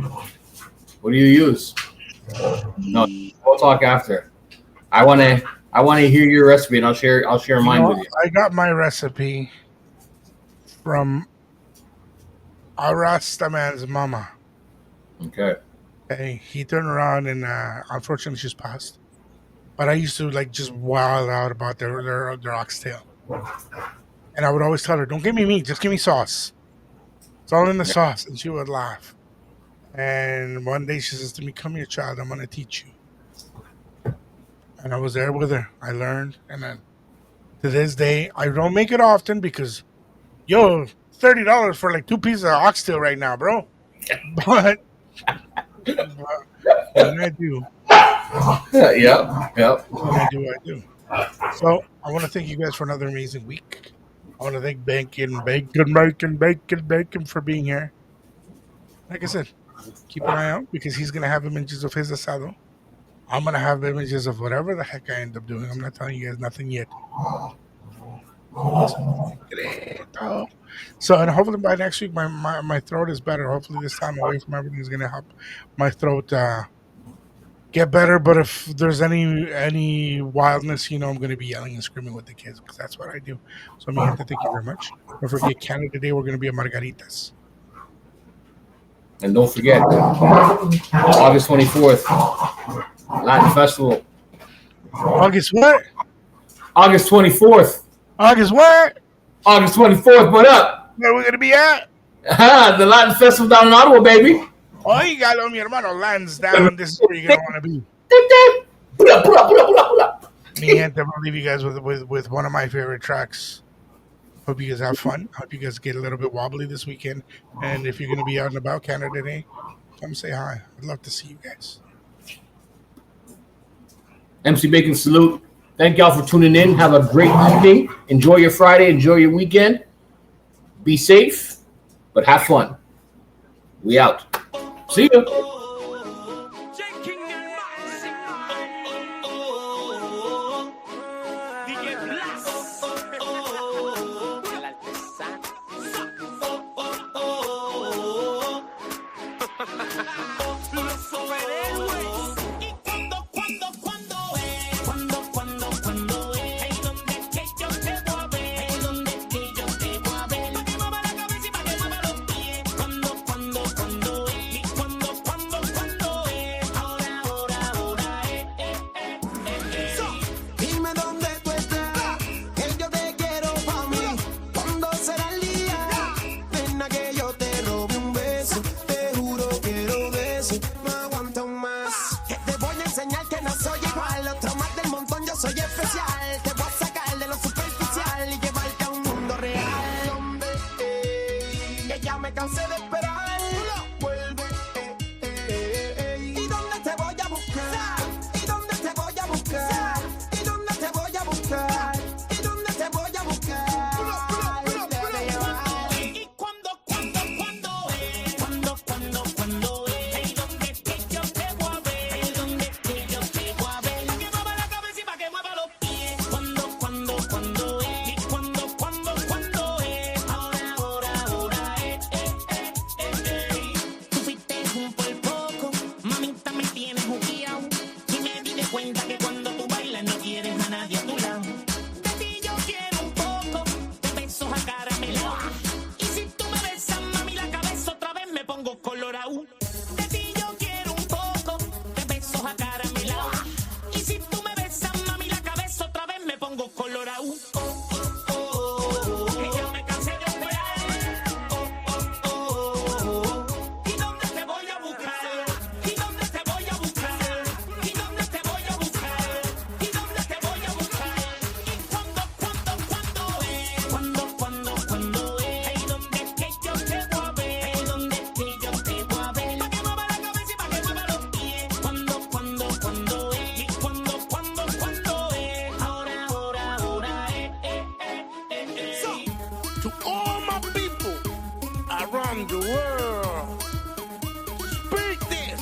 S3: What do you use? No, we'll talk after. I wanna hear your recipe, and I'll share mine with you.
S4: I got my recipe from a Rasta man's mama.
S3: Okay.
S4: Hey, he turned around and unfortunately she's passed. But I used to like just wild out about their oxtail. And I would always tell her, don't give me meat, just give me sauce. It's all in the sauce. And she would laugh. And one day she says to me, come here, child, I'm going to teach you. And I was there with her. I learned. And then to this day, I don't make it often because, $30 for like 2 pieces of oxtail right now, bro. But when I do.
S3: Yeah.
S4: When I do. So I want to thank you guys for another amazing week. I want to thank Bacon for being here. Like I said, keep an eye out because he's going to have images of his asado. I'm going to have images of whatever the heck I end up doing. I'm not telling you guys nothing yet. So, and hopefully by next week, my throat is better. Hopefully this time away from everything is going to help my throat get better. But if there's any wildness, I'm going to be yelling and screaming with the kids because that's what I do. So, mi gente, thank you very much. Don't forget, Canada Day, we're going to be at Margaritas.
S3: And don't forget, August 24th, Latin Festival.
S4: August what?
S3: August 24th.
S4: August what?
S3: August 24th, what up?
S4: Where we going to be at?
S3: The Latin Festival down in Ottawa, baby.
S4: Oígalo, mi hermano, lands down. This is where you're going to want to be.
S3: Pull up.
S4: Mi gente, I'm going to leave you guys with one of my favorite tracks. Hope you guys have fun. Hope you guys get a little bit wobbly this weekend. And if you're going to be out and about Canada Day, come say hi. I'd love to see you guys.
S3: MC Bacon salute. Thank y'all for tuning in. Have a great evening. Enjoy your Friday. Enjoy your weekend. Be safe, but have fun. We out. See you.
S5: Soy especial, te voy a sacar de lo superficial y llevarte a un mundo real donde que ya me cansé de esperar. Vuelve, ¿y dónde te voy a buscar? ¿Y dónde te voy a buscar? ¿Y dónde te voy a buscar? ¿Y dónde te voy a buscar? ¿Y cuándo es? ¿Y dónde es que yo te voy a ver? ¿Dónde es que yo te voy a ver? Que mueva la cabeza y pa' que mueva los pies. ¿Cuándo es? ¿Y cuándo es? Ahora es. To all my people around the world, speak this.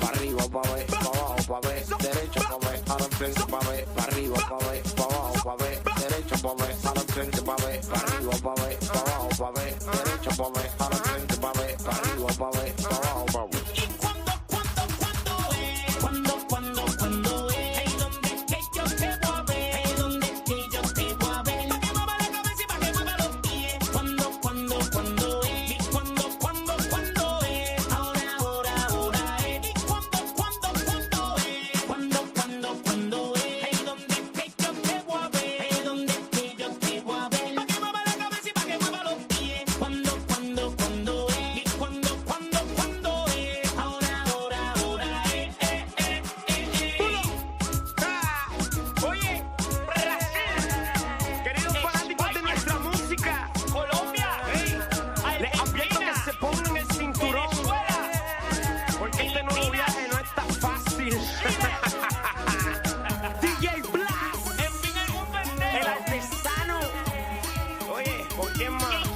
S7: Pa' arriba, pa' ver, pa' abajo, pa' ver, derecho, pa' ver, ahora enfrente, pa' ver, pa' arriba, pa' ver, pa' abajo, pa' ver, derecho, pa' ver, ahora enfrente, pa' ver, pa' arriba, pa' ver, pa' abajo, pa' ver, derecho, pa' ver, ahora enfrente, pa' ver, pa' arriba, pa' ver, pa' abajo, pa' ver.
S2: ¿Y cuándo es? ¿Cuándo es? Ahí donde es que yo te voy a ver, ahí donde es que yo te voy a ver. Pa' que mueva la cabeza y pa' que mueva los pies. ¿Cuándo es? ¿Y cuándo es? Ahora es. ¿Y cuándo es? ¿Cuándo es? Ahí donde es que yo te voy a ver, ahí donde es que yo te voy a ver. Pa' que mueva la cabeza y pa' que mueva los pies. ¿Cuándo es? ¿Y cuándo es? Ahora es.
S5: Oye, Brasil, queridos fanáticos de nuestra música, Colombia, les advierto que se pongan el cinturón, porque este nuevo viaje no está fácil. DJ Blast, el artesano. Oye, ¿por qué más?